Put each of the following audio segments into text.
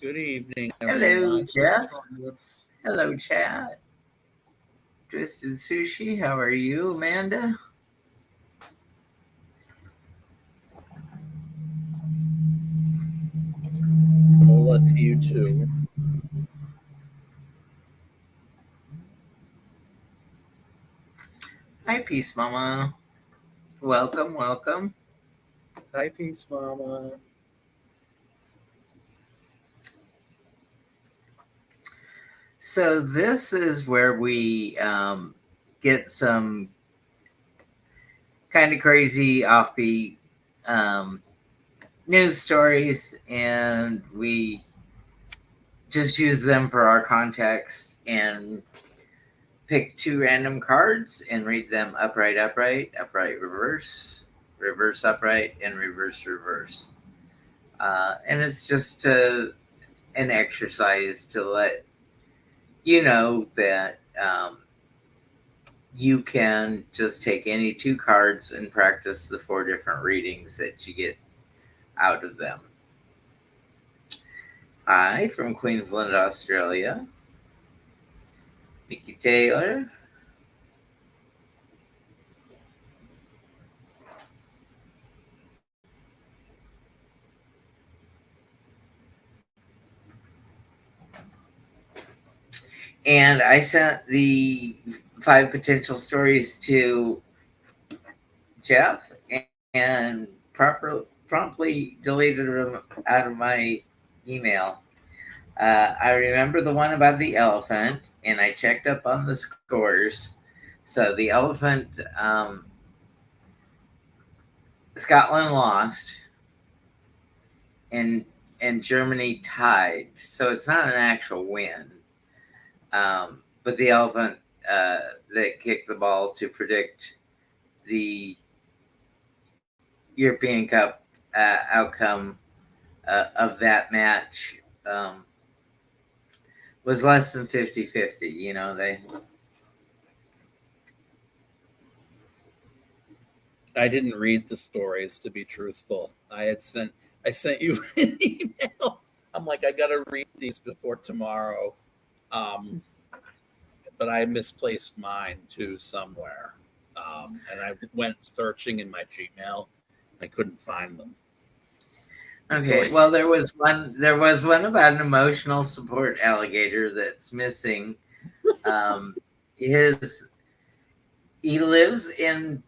Good evening, Hello, everyone. Jeff. Hello, chat. Twisted Sushi, how are you, Amanda? Hola to you too. Hi, Peace Mama. Welcome, welcome. Hi, Peace Mama. So, this is where we get some kind of crazy, offbeat news stories, and we just use them for our context and pick two random cards and read them upright, upright, upright, reverse, reverse, upright, and reverse, reverse. And it's just an exercise to let you know that you can just take any two cards and practice the four different readings that you get out of them. Hi, from Queensland, Australia. Mickey Taylor. And I sent the 5 potential stories to Jeff and promptly deleted them out of my email. I remember the one about the elephant, and I checked up on the scores. So the elephant, Scotland lost, and Germany tied. So it's not an actual win. But the elephant that kicked the ball to predict the European Cup outcome of that match was less than 50-50. You know, I didn't read the stories, to be truthful. I sent you an email. I'm like, I gotta read these before tomorrow. But I misplaced mine too somewhere. And I went searching in my Gmail. I couldn't find them. Okay, So, well, there was one about an emotional support alligator that's missing. His He lives in,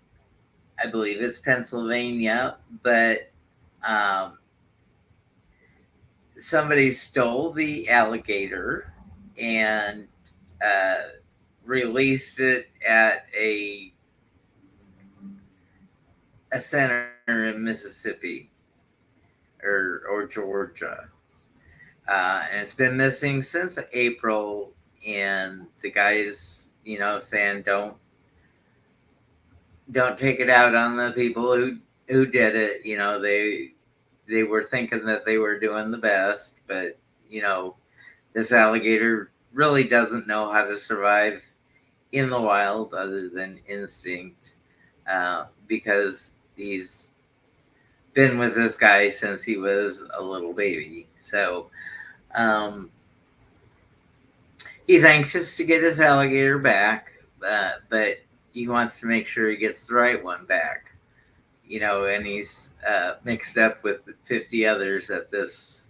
I believe it's Pennsylvania, but um, somebody stole the alligator and uh, released it at a center in Mississippi or Georgia. And it's been missing since April. And the guys, saying don't take it out on the people who did it. They were thinking that they were doing the best, but this alligator really doesn't know how to survive in the wild other than instinct, because he's been with this guy since he was a little baby. So he's anxious to get his alligator back, but he wants to make sure he gets the right one back. And he's mixed up with 50 others at this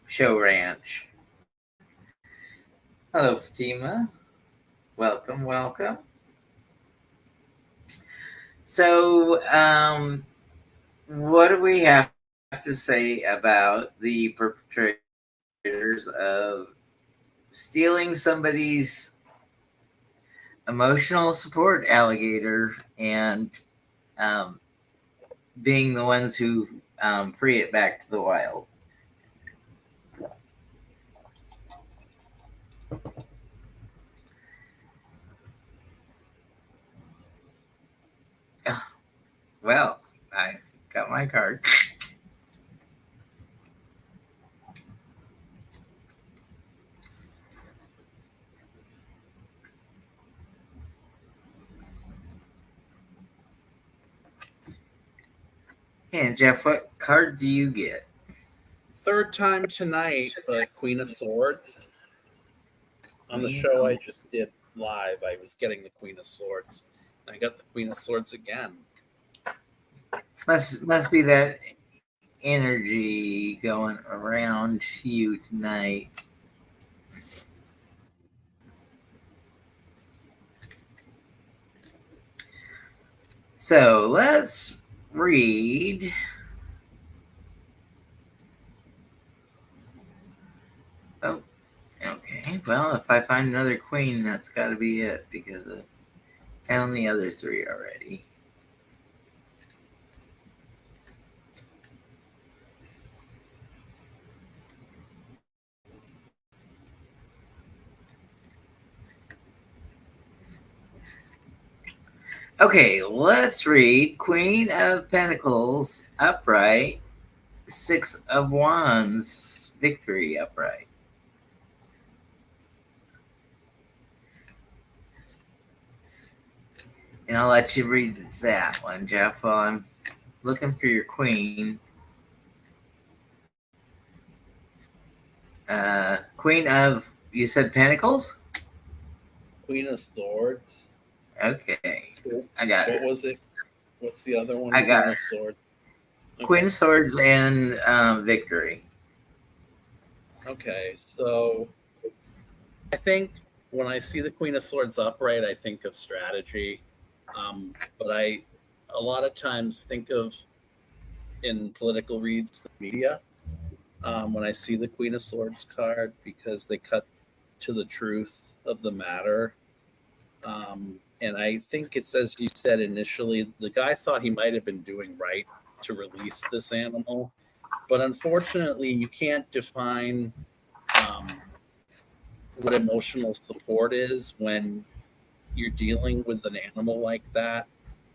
show ranch. Hello, Fatima. Welcome, welcome. So, what do we have to say about the perpetrators of stealing somebody's emotional support alligator and being the ones who free it back to the wild? Well, I got my card. And Jeff, what card do you get? third time tonight, but Queen of Swords. On the show I just did live, I was getting the Queen of Swords. I got the Queen of Swords again. Must be that energy going around you tonight. So let's read. Oh, okay. Well, if I find another queen, that's got to be it because I found the other three already. Okay, let's read Queen of Pentacles upright, Six of Wands victory upright. And I'll let you read that one, Jeff, while I'm looking for your queen. Queen of, you said Pentacles? Queen of Swords. Okay, I got What it. was it? What's the other one? I got Queen it. of Swords. Okay. Queen of Swords and victory. Okay, so I think when I see the Queen of Swords upright, I think of strategy. But I a lot of times think of in political reads the media when I see the Queen of Swords card because they cut to the truth of the matter. And I think it's as you said initially, the guy thought he might have been doing right to release this animal, but unfortunately, you can't define what emotional support is when you're dealing with an animal like that.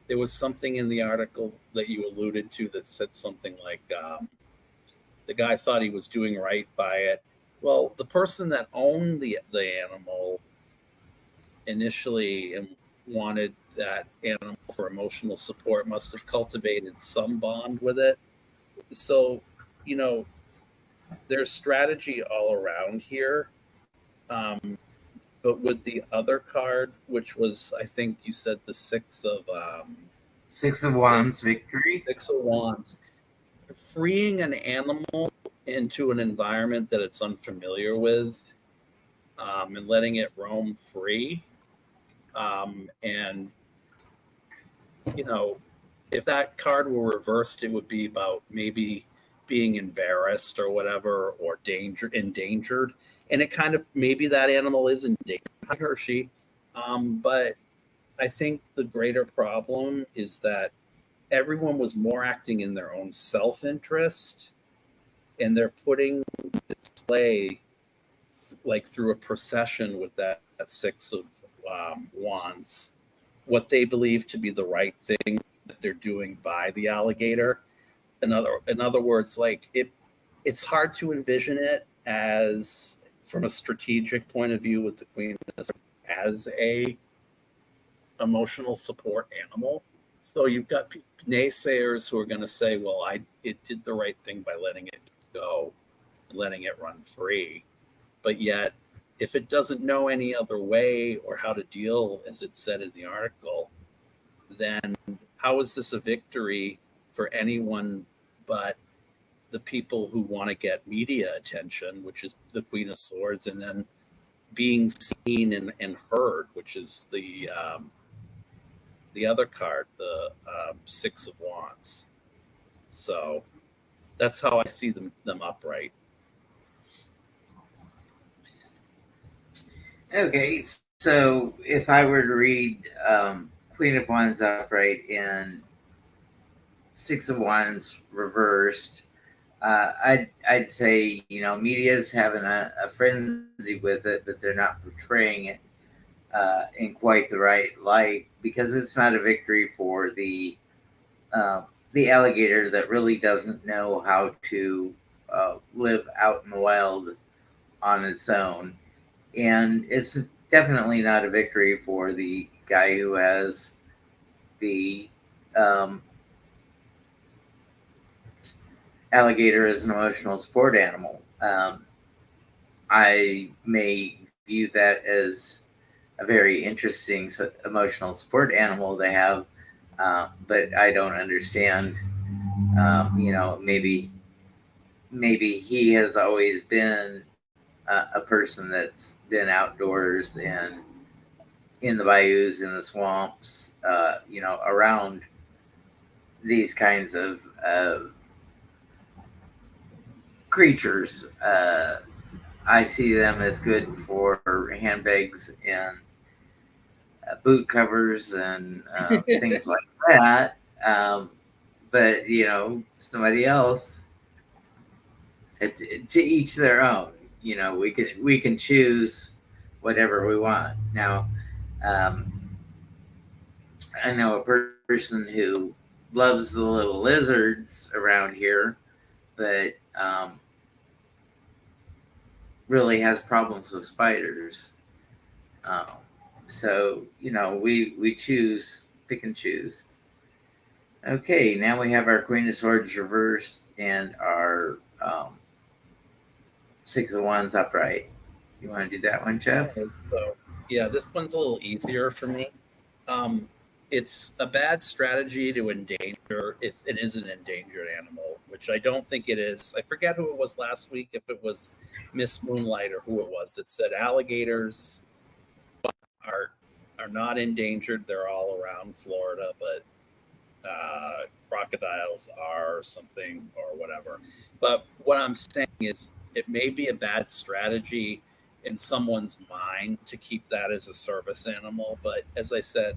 There was something in the article that you alluded to that said something like the guy thought he was doing right by it. Well, the person that owned the animal initially and wanted that animal for emotional support must have cultivated some bond with it. So, you know, there's strategy all around here. Um, but with the other card, which was, I think you said the Six of Wands victory. 6 of Wands, freeing an animal into an environment that it's unfamiliar with, and letting it roam free. And, you know, if that card were reversed, it would be about maybe being embarrassed or whatever, or endangered. And it kind of, maybe that animal is endangered, he or she. But I think the greater problem is that everyone was more acting in their own self interest, and they're putting display like through a procession with that 6 of Wands, what they believe to be the right thing that they're doing by the alligator. In other words, like it's hard to envision it as from a strategic point of view with the queen as a emotional support animal. So you've got naysayers who are going to say, well, it did the right thing by letting it go and letting it run free. But yet, if it doesn't know any other way or how to deal, as it said in the article, then how is this a victory for anyone but the people who want to get media attention, which is the Queen of Swords, and then being seen and heard, which is the other card, the 6 of Wands. So that's how I see them upright. Okay, so if I were to read Queen of Wands upright and Six of Wands reversed, I'd say, you know, media's having a frenzy with it, but they're not portraying it in quite the right light because it's not a victory for the alligator that really doesn't know how to live out in the wild on its own. And it's definitely not a victory for the guy who has the alligator as an emotional support animal. I may view that as a very interesting emotional support animal to have, but I don't understand. Maybe he has always been a person that's been outdoors and in the bayous, in the swamps, around these kinds of creatures. I see them as good for handbags and boot covers and things like that. But somebody else, to each their own. We can choose whatever we want. Now, I know a person who loves the little lizards around here, but really has problems with spiders. Um, so we choose, pick and choose. Okay, now we have our Queen of Swords reversed and our Six of Wands upright. You want to do that one, Jeff? So yeah, this one's a little easier for me. It's a bad strategy to endanger if it is an endangered animal, which I don't think it is. I forget who it was last week, if it was Miss Moonlight or who it was that said alligators are not endangered. They're all around Florida, but crocodiles are something or whatever. But what I'm saying is it may be a bad strategy in someone's mind to keep that as a service animal. But as I said,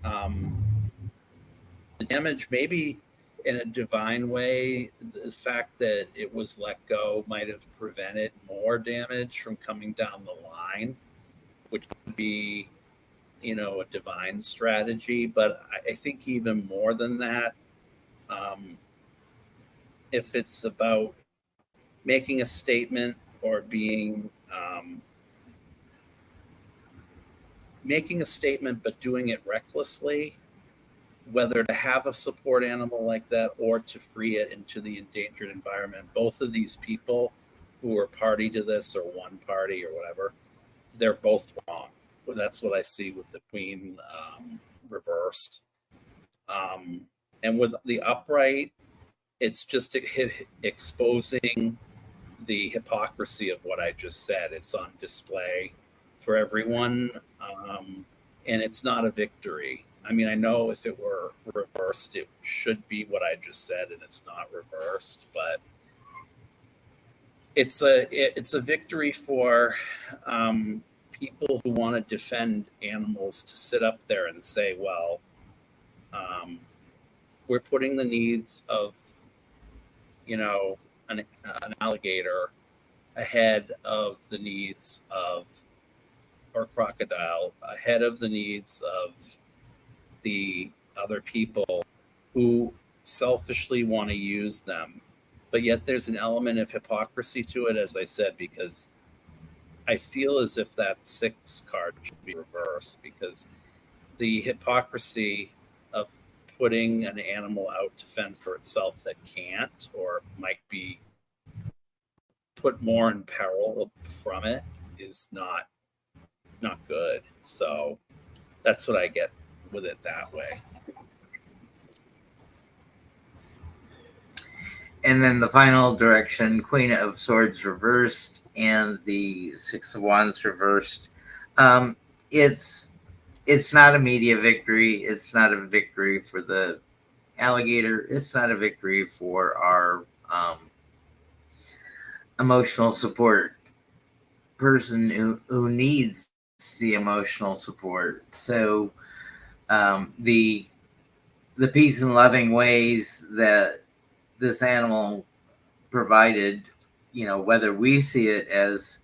the damage maybe in a divine way, the fact that it was let go might have prevented more damage from coming down the line, which would be a divine strategy. But I think even more than that, if it's about making a statement or making a statement but doing it recklessly, whether to have a support animal like that or to free it into the endangered environment, both of these people who are party to this or one party or whatever, they're both wrong. That's what I see with the Queen reversed. And with the upright, it's just exposing the hypocrisy of what I just said. It's on display for everyone, and it's not a victory. I mean, I know if it were reversed, it should be what I just said, and it's not reversed. But it's a victory for people who want to defend animals to sit up there and say, well, we're putting the needs of an alligator ahead of the needs of, or crocodile ahead of the needs of the other people who selfishly want to use them. But yet there's an element of hypocrisy to it, as I said, because I feel as if that 6 card should be reversed, because the hypocrisy of putting an animal out to fend for itself that can't or might be put more in peril from it is not good. So that's what I get with it that way. And then the final direction, Queen of Swords reversed and the Six of Wands reversed. It's not a media victory. It's not a victory for the alligator. It's not a victory for our emotional support person who needs the emotional support. So the peace and loving ways that this animal provided, whether we see it as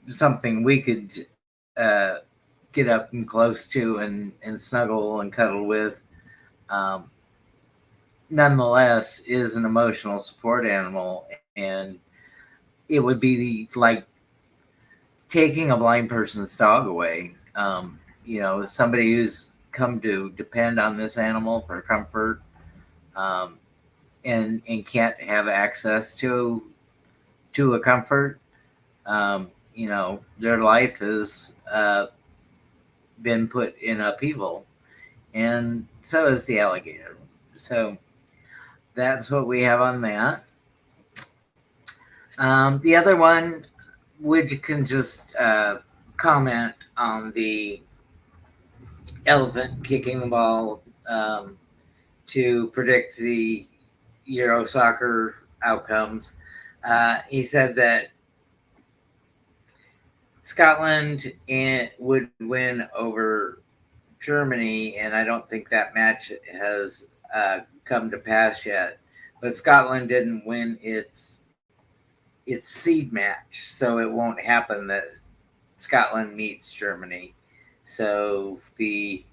something we could get up and close to and snuggle and cuddle with, nonetheless is an emotional support animal. And it would be like taking a blind person's dog away. Somebody who's come to depend on this animal for comfort, and can't have access to a comfort. Their life has been put in upheaval, and so is the alligator. So that's what we have on that. The other one, which can just comment on the elephant kicking the ball to predict the Euro soccer outcomes. He said that Scotland would win over Germany, and I don't think that match has come to pass yet. But Scotland didn't win its seed match, so it won't happen that Scotland meets Germany. So the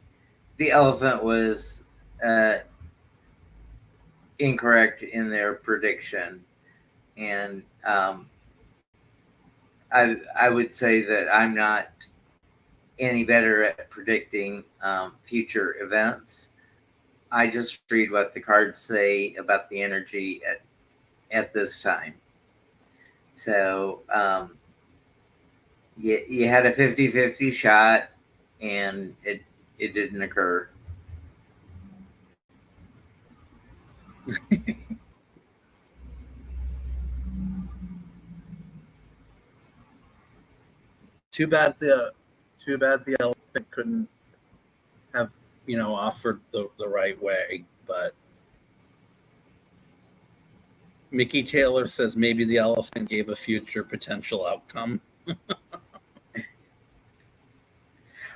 elephant was incorrect in their prediction, and I would say that I'm not any better at predicting future events. I just read what the cards say about the energy at this time. So you had a 50-50 shot, and it didn't occur. Too bad the elephant couldn't have offered the right way. But Mickey Taylor says maybe the elephant gave a future potential outcome.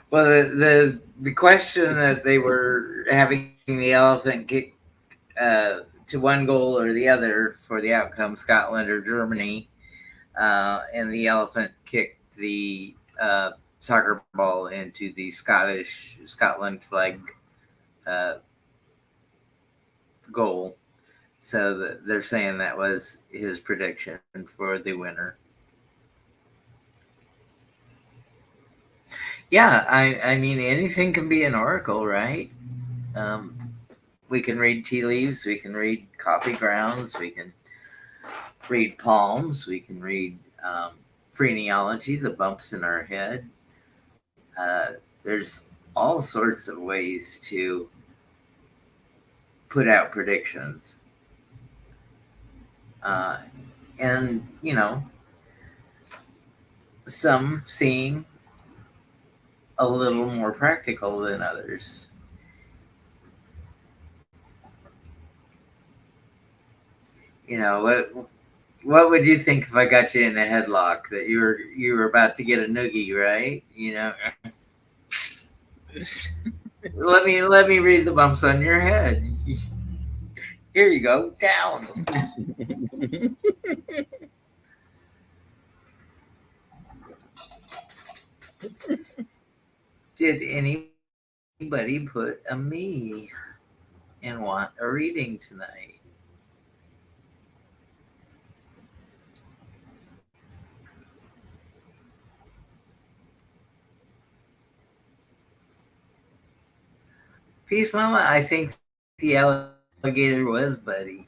Well, the question that they were having the elephant kick to one goal or the other for the outcome, Scotland or Germany, and the elephant kicked the soccer ball into the Scotland flag goal. So they're saying that was his prediction for the winner. Yeah, I mean, anything can be an oracle, right? We can read tea leaves, we can read coffee grounds, we can read palms, we can read phrenology, the bumps in our head. There's all sorts of ways to put out predictions. And, some seem a little more practical than others. What would you think if I got you in a headlock that you were about to get a noogie, right? let me read the bumps on your head. Here you go, down. Did anybody put a me and want a reading tonight? Peace, Mama. I think the alligator was Buddy.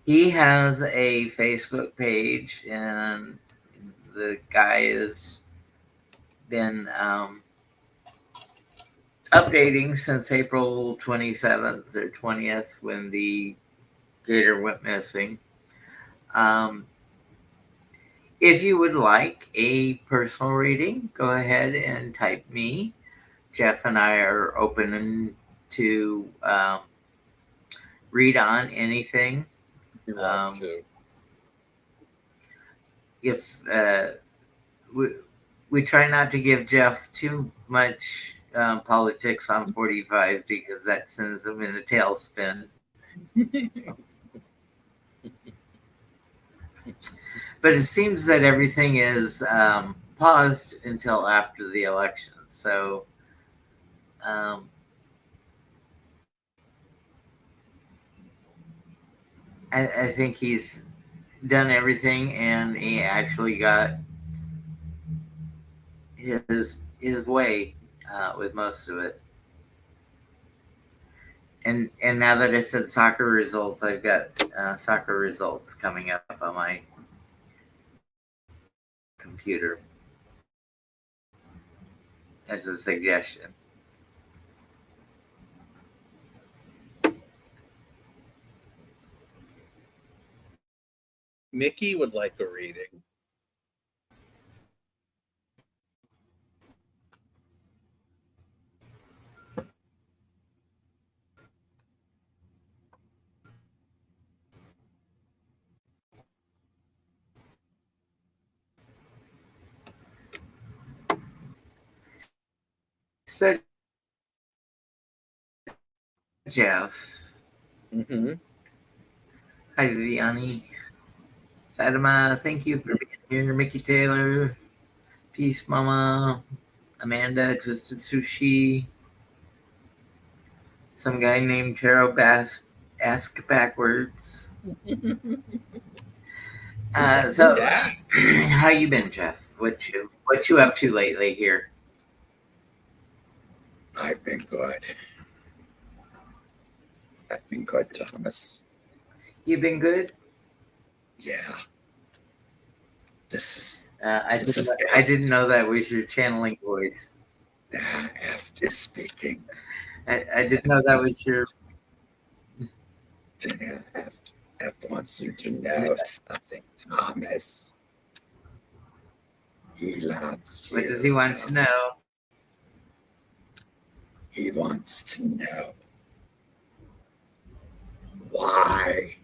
He has a Facebook page, and the guy has been updating since April 27th or 20th when the gator went missing. If you would like a personal reading, go ahead and type me. Jeff and I are open to read on anything. If we try not to give Jeff too much politics on 45 because that sends him in a tailspin. But it seems that everything is paused until after the election. So I think he's done everything, and he actually got his way. with most of it. And now that I said soccer results, I've got soccer results coming up on my computer as a suggestion. Mickey would like a reading. So, Jeff. Mm-hmm. Hi, Viviani. Fatima, thank you for being here. Mickey Taylor. Peace, Mama. Amanda, Twisted Sushi. Some guy named Taro Bass. Ask backwards. So, Yeah. how you been, Jeff? What you up to lately here? I've been good. I've been good, Thomas. You been good? Yeah. This is I didn't know that was your channeling voice. after speaking. I didn't know that was your. F wants you to know something, Thomas. He loves you. What does he want to know? He wants to know why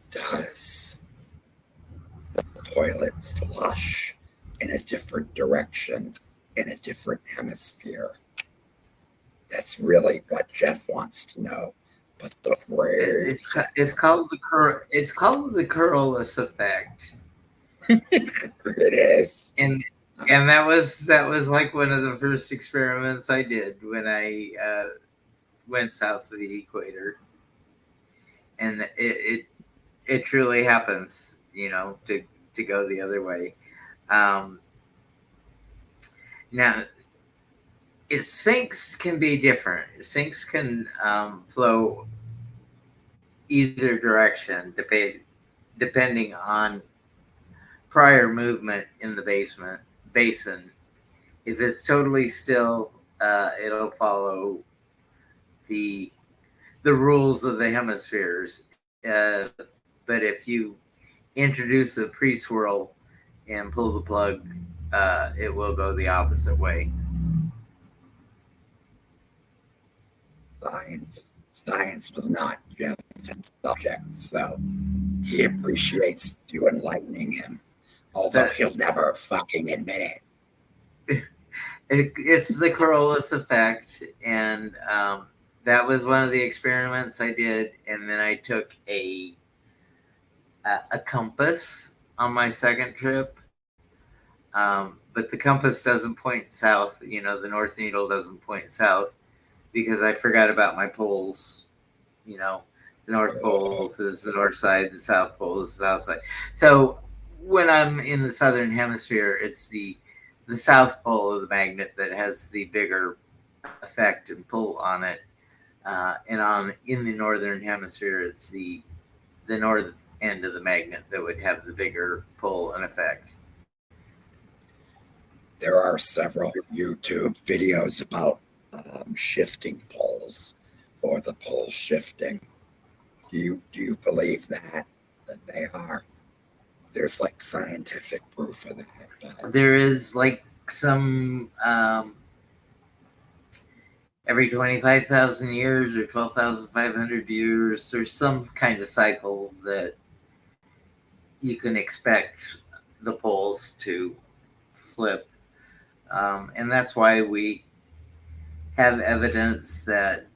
does the toilet flush in a different direction in a different hemisphere? That's really what Jeff wants to know. But the phrase It's called the Coriolis effect. it is. And that was like one of the first experiments I did when I went south of the equator, and it truly happens, to go the other way. Now, sinks can be different. Sinks can flow either direction, depending on prior movement in the basin. If it's totally still, it'll follow the rules of the hemispheres. But if you introduce a pre-swirl and pull the plug, it will go the opposite way. Science was not Jeff's subject, so he appreciates you enlightening him, although he'll never fucking admit it. It's the Coriolis effect, and that was one of the experiments I did, and then I took a compass on my second trip, but the compass doesn't point south. The North Needle doesn't point south because I forgot about my poles. The North Pole is the north side, the South Pole is the south side. So when I'm in the southern hemisphere, it's the South Pole of the magnet that has the bigger effect and pull on it, and in the northern hemisphere, it's the north end of the magnet that would have the bigger pull and effect. There are several YouTube videos about shifting poles or the poles shifting. Do you believe that they are? There's like scientific proof of that. There is like some every 25,000 years or 12,500 years, there's some kind of cycle that you can expect the poles to flip. And that's why we have evidence that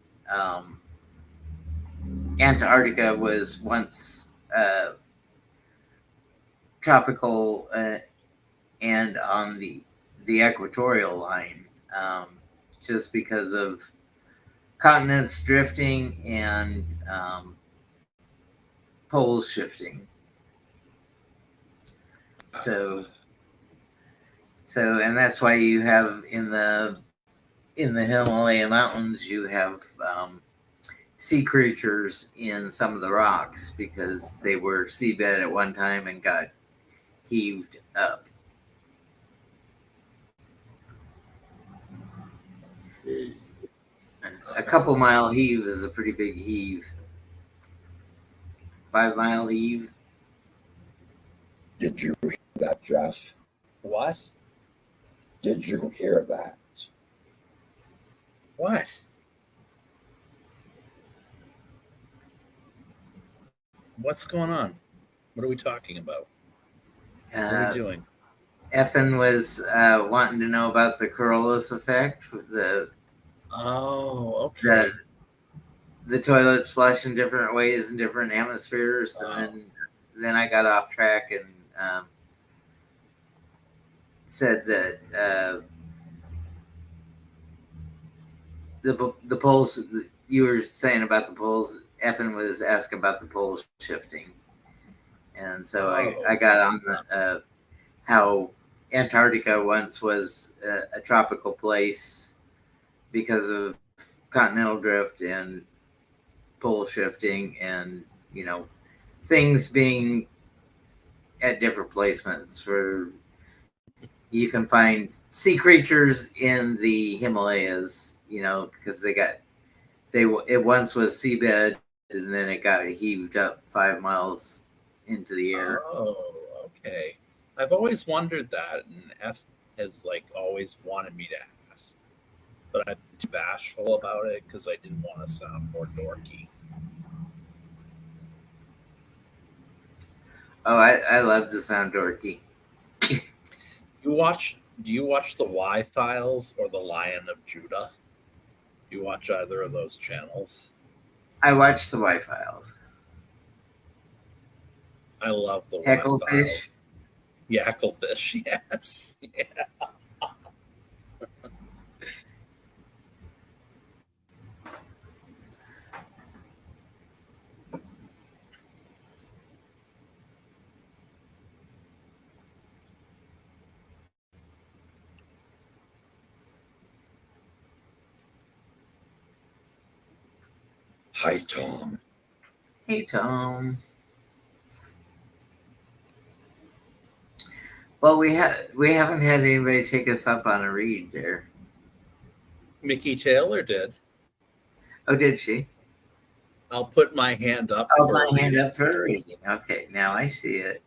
Antarctica was once tropical and on the equatorial line, just because of continents drifting and poles shifting. So So, and that's why you have in the Himalayan mountains, you have sea creatures in some of the rocks because they were seabed at one time and got heaved up. A couple mile heave is a pretty big heave. 5 mile heave. Did you hear that, Jeff? What? Did you hear that? What? What's going on? What are we talking about? What are we doing? Effin was wanting to know about the Coriolis effect. Oh, okay. The toilets flush in different ways in different atmospheres, Wow. and then I got off track and said that the poles you were saying about the poles. Effin was asking about the poles shifting, and so I got on the how Antarctica once was a tropical place because of continental drift and pole shifting, and things being at different placements. For you can find sea creatures in the Himalayas, because it once was seabed and then it got heaved up 5 miles into the air. Oh, okay. I've always wondered that, and F has always wanted me to ask, but I'm too bashful about it because I didn't want to sound more dorky. Oh, I love to sound dorky. Do you watch the Y Files or the Lion of Judah? Do you watch either of those channels? I watch the Y Files. I love the Y Hecklefish. Files. Yeah, Hecklefish. Yes. Yeah. Hi, Tom. Hey, Tom. Well, we haven't had anybody take us up on a read there. Mickey Taylor did. Oh, did she? I'll put my hand up. Oh, my hand up for a reading. Okay, now I see it.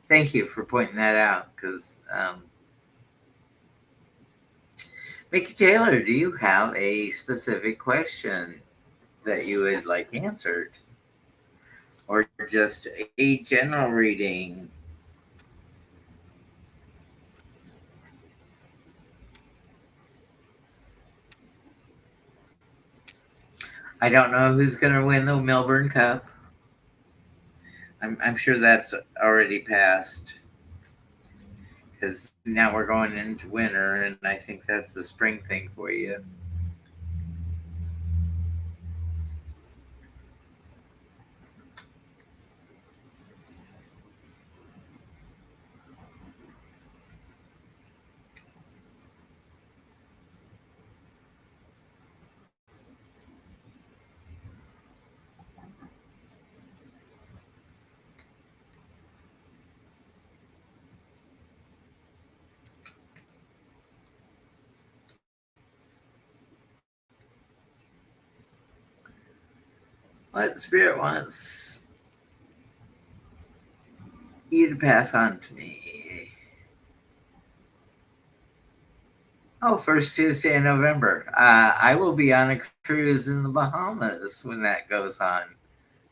Thank you for pointing that out, because Mickey Taylor, do you have a specific question that you would like answered, or just a general reading? I don't know who's going to win the Melbourne Cup. I'm sure that's already passed, because now we're going into winter, and I think that's the spring thing for you. What Spirit wants you to pass on to me? Oh, first Tuesday in November. I will be on a cruise in the Bahamas when that goes on.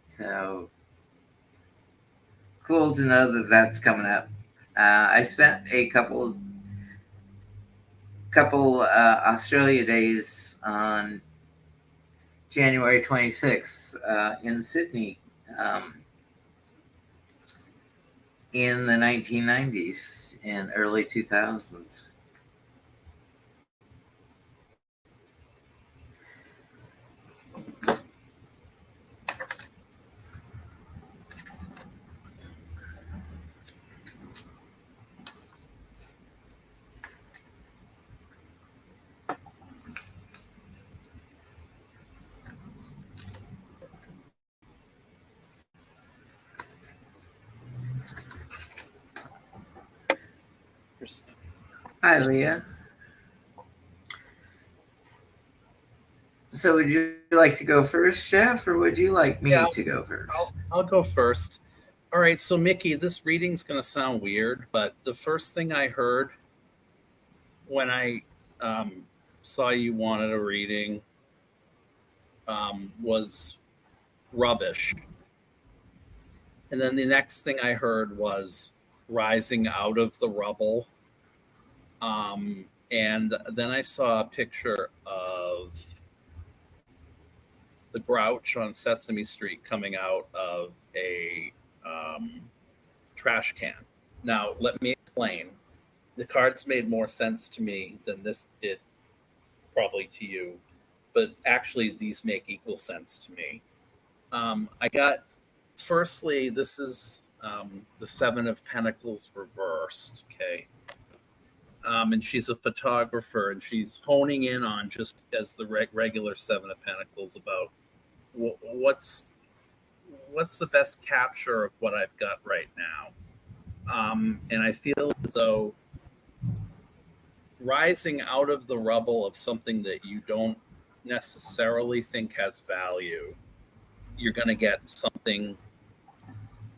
So cool to know that that's coming up. I spent a couple Australia days on January 26th in Sydney in the 1990s and early 2000s. Hi, Leah. So would you like to go first, Jeff, or would you like me Yeah, to go first? I'll go first. All right, so Mickey, this reading's going to sound weird, but the first thing I heard when I um, saw you wanted a reading was rubbish. And then the next thing I heard was rising out of the rubble. And then I saw a picture of the Grouch on Sesame Street coming out of a um, trash can. Now, let me explain. The cards made more sense to me than this did probably to you, but actually, these make equal sense to me. I got, firstly, this is the Seven of Pentacles reversed, okay? And she's a photographer, and she's honing in on, just as the regular Seven of Pentacles, about what's the best capture of what I've got right now. And I feel as though rising out of the rubble of something that you don't necessarily think has value, you're going to get something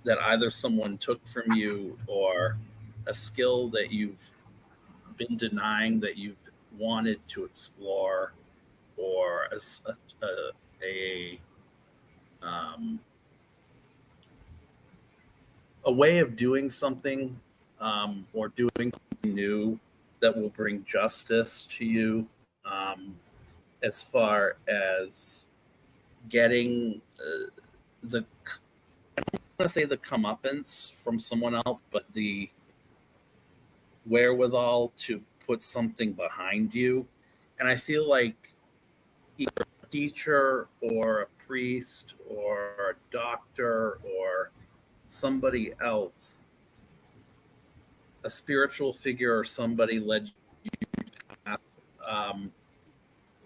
that either someone took from you, or a skill that you've been denying that you've wanted to explore, or a, um, a way of doing something, or doing something new that will bring justice to you, as far as getting the, I don't want to say the comeuppance from someone else, but the wherewithal to put something behind you. And I feel like either a teacher or a priest or a doctor or somebody else, a spiritual figure or somebody led you to a path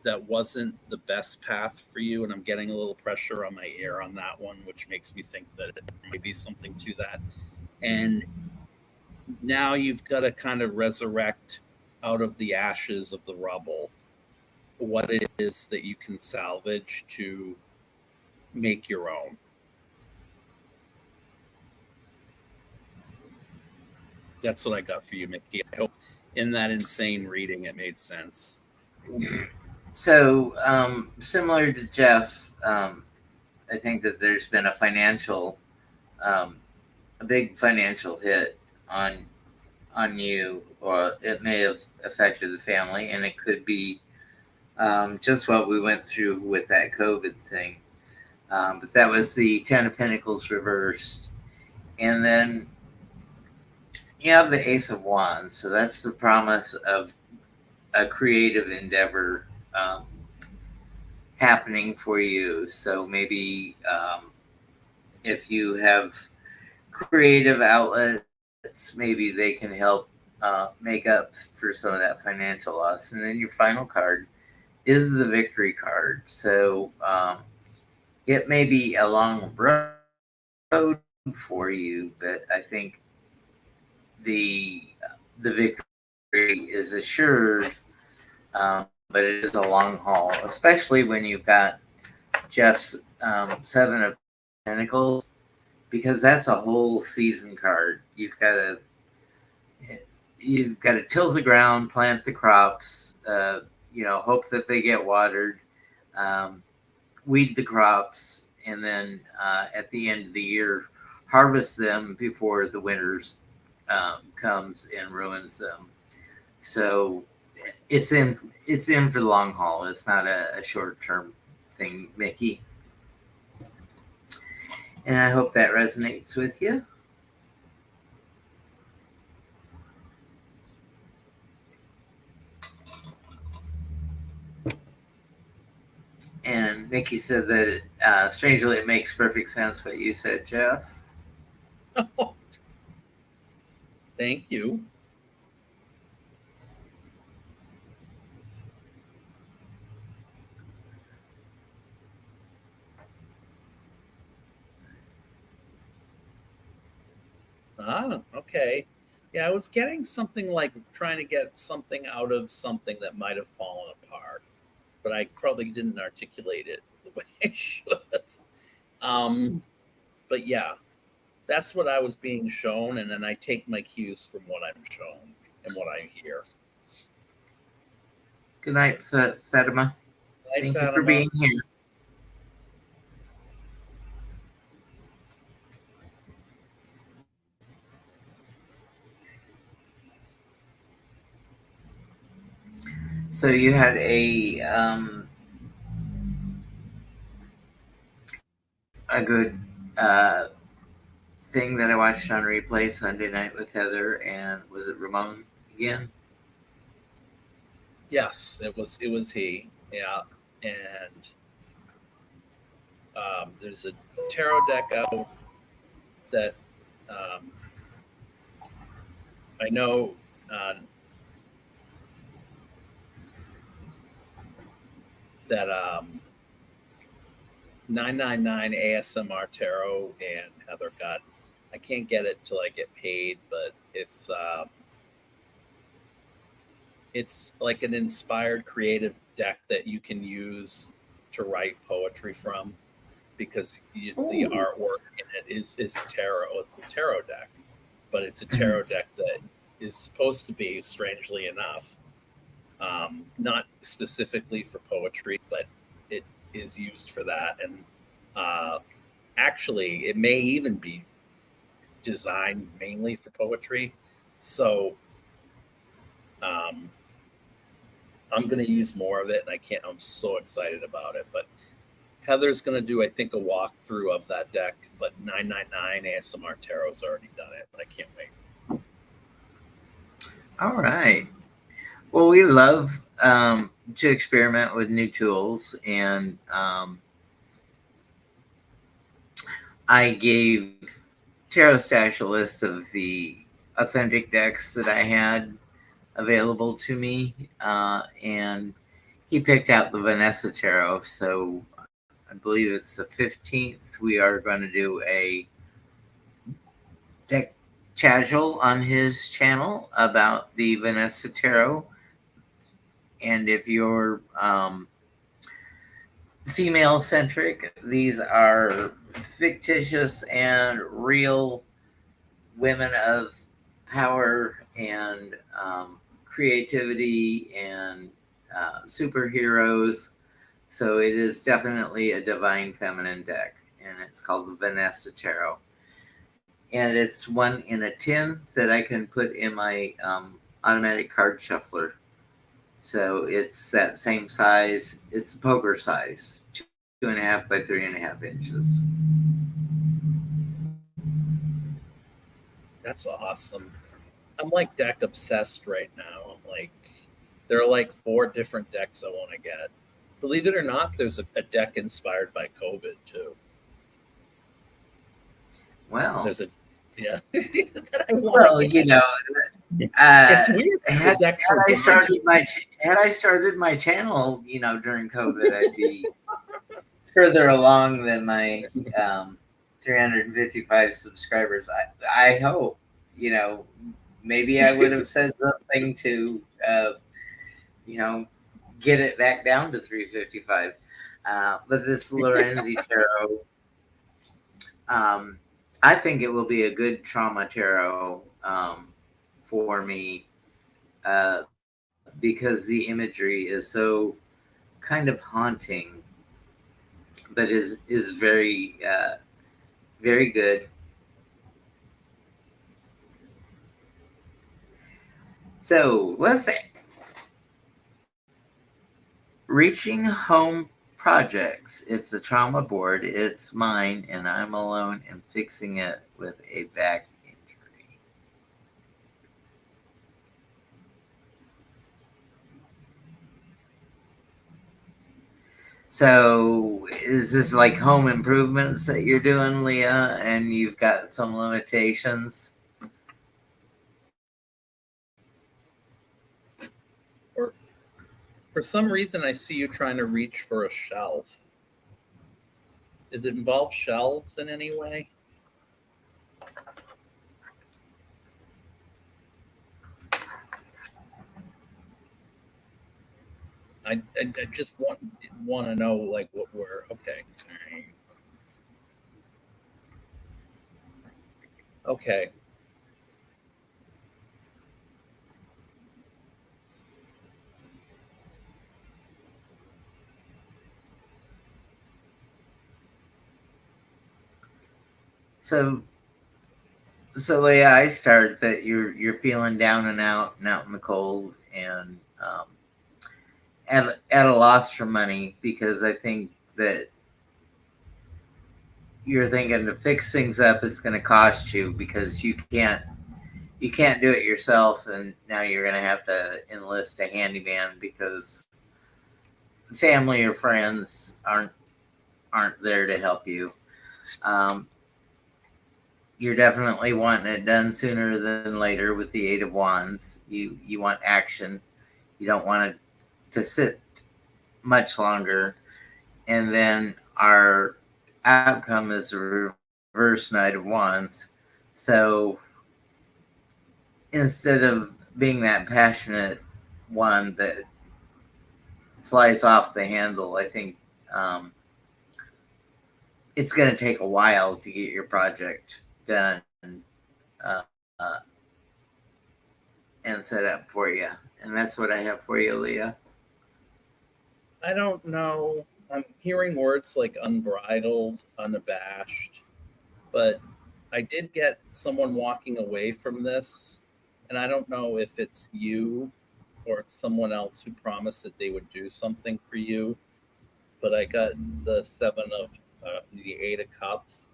that wasn't the best path for you. And I'm getting a little pressure on my ear on that one, which makes me think that it might be something to that. And now you've got to kind of resurrect out of the ashes of the rubble what it is that you can salvage to make your own. That's what I got for you, Mickey. I hope in that insane reading it made sense. So, similar to Jeff, I think that there's been a big financial hit on you, or it may have affected the family, and it could be just what we went through with that COVID thing. But that was the Ten of Pentacles reversed, and then you have the Ace of Wands. So that's the promise of a creative endeavor happening for you. So maybe if you have creative outlets, maybe they can help make up for some of that financial loss. And then your final card is the Victory card. So it may be a long road for you, but I think the victory is assured. But it is a long haul, especially when you've got Jeff's Seven of Pentacles, because that's a whole season card. You've got to till the ground, plant the crops, hope that they get watered, weed the crops, and then at the end of the year, harvest them before the winters comes and ruins them. So it's in for the long haul. It's not a short term thing, Mickey. And I hope that resonates with you. And Mickey said that strangely it makes perfect sense what you said, Jeff. Thank you. Okay. Yeah, I was getting something like trying to get something out of something that might have fallen apart, but I probably didn't articulate it the way I should have. But yeah, that's what I was being shown, and then I take my cues from what I'm shown and what I hear. Good night, Fatima. Hi, Thank you for Fatima. being here. So you had a good thing that I watched on replay Sunday night with Heather, and was it Ramon again? Yes, it was he. Yeah, and there's a tarot deck out that um, I know that 999 ASMR Tarot and Heather got. I can't get it till I get paid, but it's like an inspired creative deck that you can use to write poetry from because the Ooh. artwork in it is tarot. It's a tarot deck, but it's a tarot deck that is supposed to be, strangely enough, not specifically for poetry, but it is used for that. And actually, it may even be designed mainly for poetry. So um, I'm going to use more of it, and I can't. I'm so excited about it. But Heather's going to do, I think, a walkthrough of that deck. But 999 ASMR Tarot's already done it. But I can't wait. All right. Well, we love to experiment with new tools, and I gave Tarot Stash a list of the authentic decks that I had available to me, and he picked out the Vanessa Tarot. So I believe it's the 15th. We are going to do a deck casual on his channel about the Vanessa Tarot. And if you're female centric, these are fictitious and real women of power and creativity and superheroes. So it is definitely a divine feminine deck, and it's called the Vanessa Tarot. And it's one in a tin that I can put in my automatic card shuffler. So it's that same size. It's poker size, 2.5 by 3.5 inches. That's awesome. I'm like deck obsessed right now. I'm like, there are like 4 different decks I want to get. Believe it or not, there's a deck inspired by COVID too. Well, There's a that I want well, to you get. know, It's weird. had, The decks had were I started blind. had I started my channel, during COVID, I'd be further along than my 355 subscribers. I hope, maybe I would have said something to, get it back down to 355. But this Lorenzi Tarot, I think it will be a good trauma tarot for me because the imagery is so kind of haunting, but is very very good. So let's say reaching home projects. It's a trauma board. It's mine, and I'm alone and fixing it with a back injury. So is this like home improvements that you're doing, Leah, and you've got some limitations? Or for some reason, I see you trying to reach for a shelf. Does it involve shelves in any way? I just want to know like what we're okay. All right. Okay. So so yeah, I start that you're feeling down and out in the cold, and at a loss for money, because I think that you're thinking to fix things up, it's going to cost you because you can't do it yourself, and now you're going to have to enlist a handyman because family or friends aren't there to help you. Um, you're definitely wanting it done sooner than later with the Eight of Wands. You want action. You don't want it to sit much longer. And then our outcome is a reverse Knight of Wands. So instead of being that passionate one that flies off the handle, I think it's going to take a while to get your project done uh, uh, and set up for you. And that's what I have for you, Leah. I don't know. I'm hearing words like unbridled, unabashed, but I did get someone walking away from this, and I don't know if it's you or it's someone else who promised that they would do something for you. But I got the the Eight of Cups,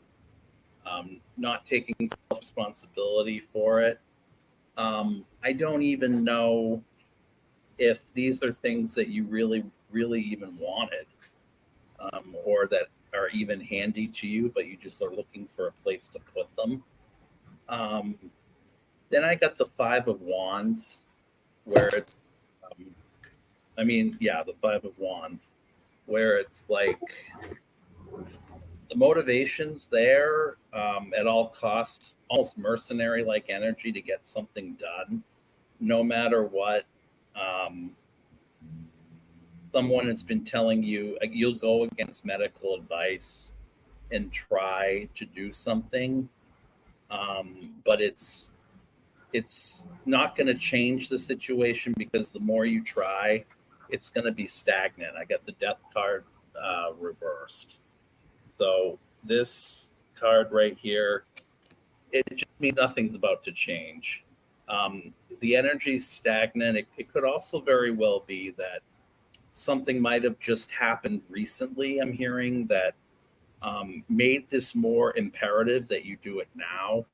not taking self responsibility for it. I don't even know if these are things that you really even wanted, or that are even handy to you, but you just are looking for a place to put them. Um, then I got the Five of Wands, where it's, yeah, the Five of Wands, where it's like the motivation's there, at all costs, almost mercenary like energy to get something done, no matter what. Um, Someone has been telling you, like, you'll go against medical advice and try to do something, but it's not going to change the situation because the more you try, it's going to be stagnant. I got the Death card reversed. So this card right here, it just means nothing's about to change. The energy's stagnant. It could also very well be that something might have just happened recently. I'm hearing that made this more imperative that you do it now.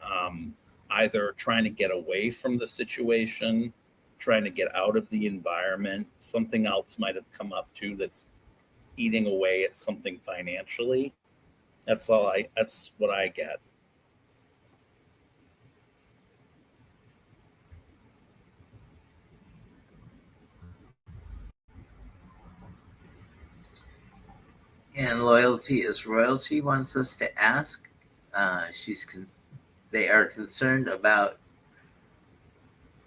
Um, Either trying to get away from the situation, trying to get out of the environment. Something else might have come up too that's eating away at something financially. That's what I get. And loyalty is royalty wants us to ask. They are concerned about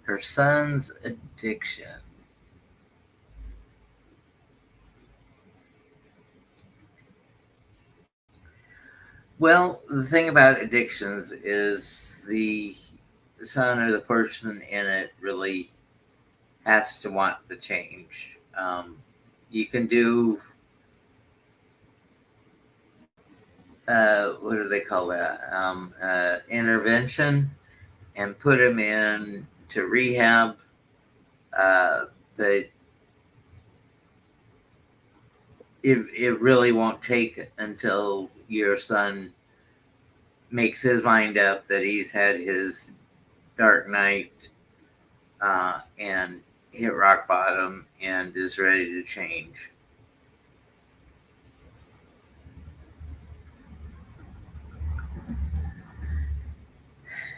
her son's addiction. Well, the thing about addictions is the son or the person in it really has to want the change. You can do what do they call that? Intervention, and put him in to rehab. But it really won't take until your son makes his mind up that he's had his dark night, and hit rock bottom and is ready to change.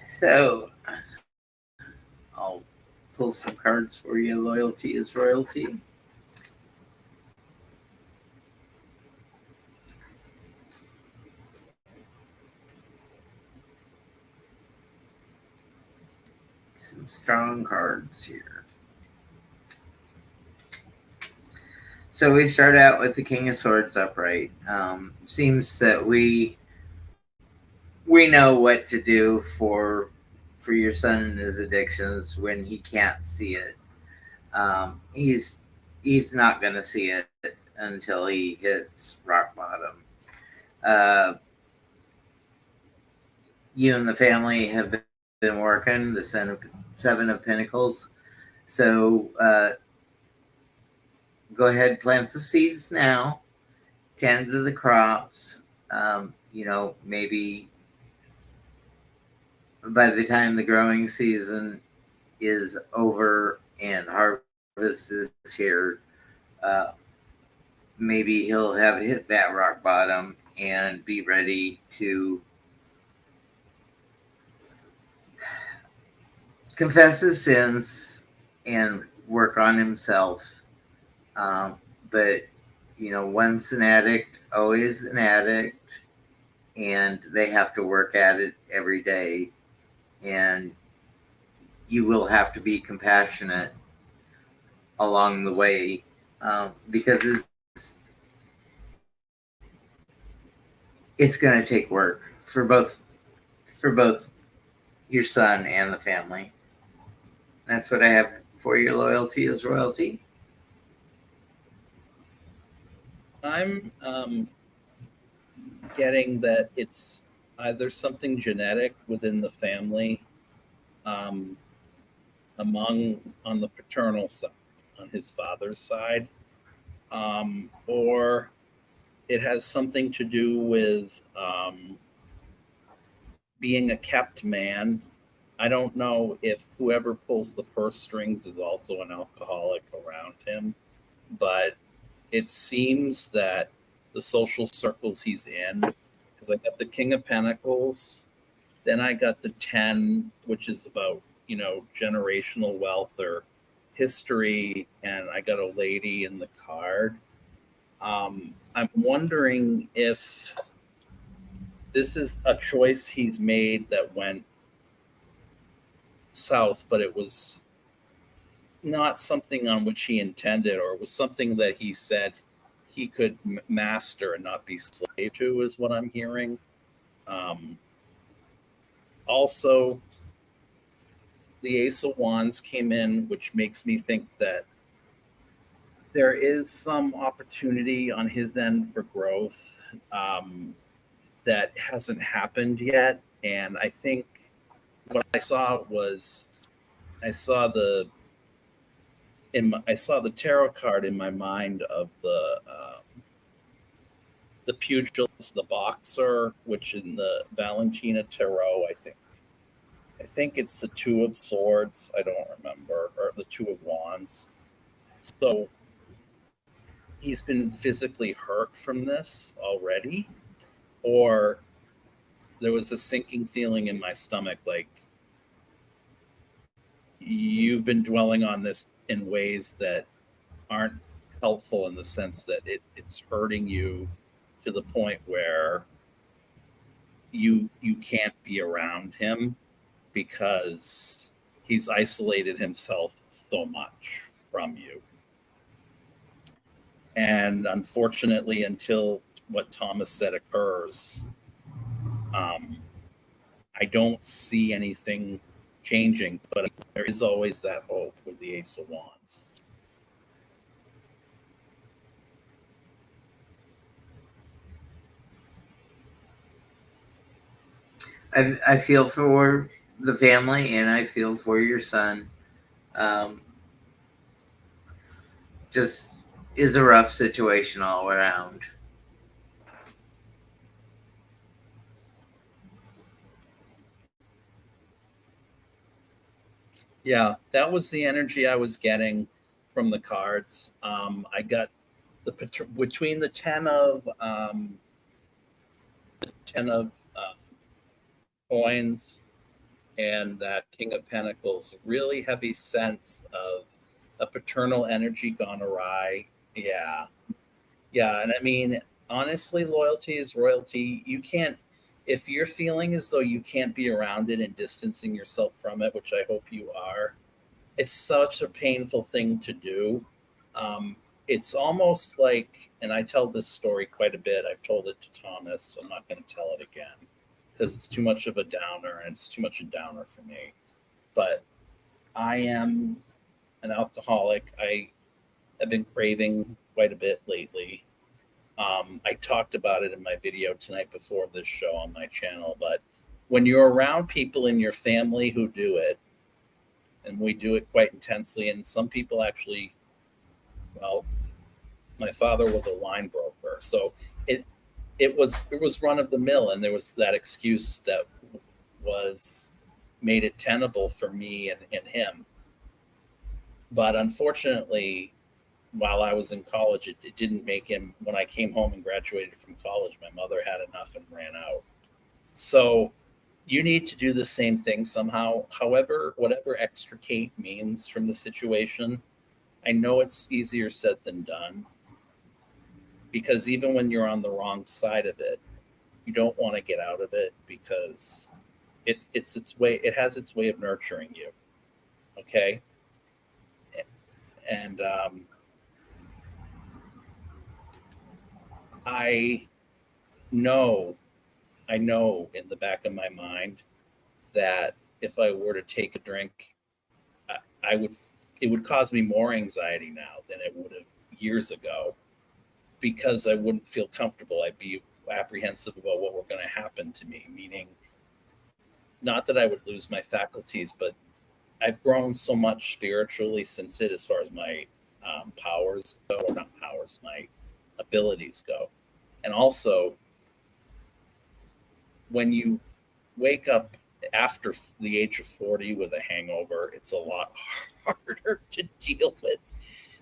So I'll pull some cards for you. Loyalty is royalty. Some strong cards here. So we start out with the King of Swords upright. Seems that we know what to do for your son and his addictions when he can't see it. He's not going to see it until he hits rock bottom. You and the family have been working the Seven of Pentacles. So go ahead, plant the seeds now, tend to the crops. Maybe by the time the growing season is over and harvest is here, maybe he'll have hit that rock bottom and be ready to confess his sins and work on himself. But once an addict, always an addict, and they have to work at it every day. And you will have to be compassionate along the way, because it's going to take work for both your son and the family. That's what I have for your loyalty is royalty. I'm getting that it's either something genetic within the family, on the paternal side, on his father's side, or it has something to do with being a kept man. I don't know if whoever pulls the purse strings is also an alcoholic around him, but it seems that the social circles he's in, because I got the King of Pentacles, then I got the 10, which is about, generational wealth or history, and I got a lady in the card. I'm wondering if this is a choice he's made that went south, but it was not something on which he intended, or it was something that he said he could master and not be slave to, is what I'm hearing. Also, the Ace of Wands came in, which makes me think that there is some opportunity on his end for growth that hasn't happened yet. And I think what I saw was I saw the tarot card in my mind of the pugilist, the boxer, which is in the Valentina Tarot. I think it's the Two of Swords. I don't remember, or the Two of Wands. So he's been physically hurt from this already, or there was a sinking feeling in my stomach, like you've been dwelling on this in ways that aren't helpful, in the sense that it's hurting you to the point where you can't be around him because he's isolated himself so much from you. And unfortunately, until what Thomas said occurs, I don't see anything changing, but there is always that hope with the Ace of Wands. I feel for the family and I feel for your son. Just is a rough situation all around. Yeah, that was the energy I was getting from the cards. I got between the 10 of coins and that King of Pentacles, really heavy sense of a paternal energy gone awry. Yeah. Yeah. And I mean, honestly, loyalty is royalty. You can't, if you're feeling as though you can't be around it and distancing yourself from it, which I hope you are, it's such a painful thing to do. it's almost like, and I tell this story quite a bit. I've told it to Thomas, so I'm not going to tell it again because it's too much of a downer, and it's too much a downer for me. But I am an alcoholic. I have been craving quite a bit lately. I talked about it in my video tonight before this show on my channel, but when you're around people in your family who do it, and we do it quite intensely, and some people actually, well, my father was a wine broker, so it was run of the mill, and there was that excuse that was made it tenable for me and him. But unfortunately, while I was in college, it didn't make him. When I came home and graduated from college, my mother had enough and ran out. So you need to do the same thing somehow. However, whatever extricate means from the situation, I know it's easier said than done, because even when you're on the wrong side of it, you don't want to get out of it because it's its way. It has its way of nurturing you. Okay, and I know, I know in the back of my mind that if I were to take a drink, I would. It would cause me more anxiety now than it would have years ago, because I wouldn't feel comfortable. I'd be apprehensive about what were going to happen to me. Meaning, not that I would lose my faculties, but I've grown so much spiritually since it, as far as my powers go, or not powers, my abilities go. And also, when you wake up after the age of 40 with a hangover, it's a lot harder to deal with.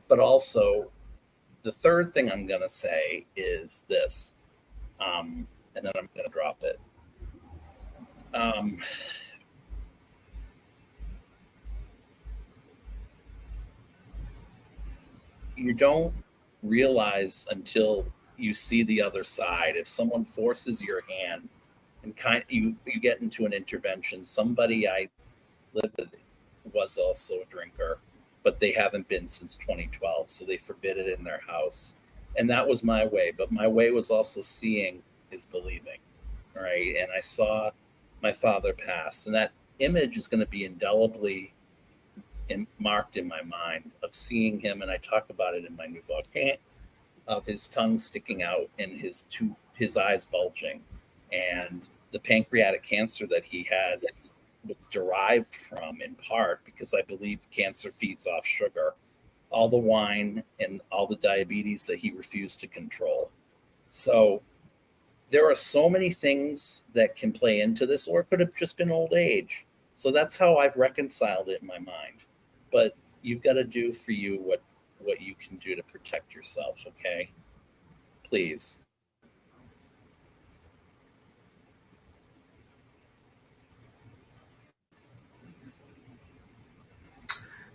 But also, the third thing I'm going to say is this, and then I'm going to drop it. You don't realize until you see the other side. If someone forces your hand and you get into an intervention, somebody I lived with was also a drinker, but they haven't been since 2012, so they forbid it in their house. And that was my way, but my way was also seeing is believing, right? And I saw my father pass, and that image is going to be indelibly marked in my mind of seeing him. And I talk about it in my new book, of his tongue sticking out and his eyes bulging, and the pancreatic cancer that he had was derived from, in part, because I believe cancer feeds off sugar, all the wine and all the diabetes that he refused to control. So there are so many things that can play into this, or it could have just been old age. So that's how I've reconciled it in my mind. But you've got to do for you what you can do to protect yourself, okay? Please.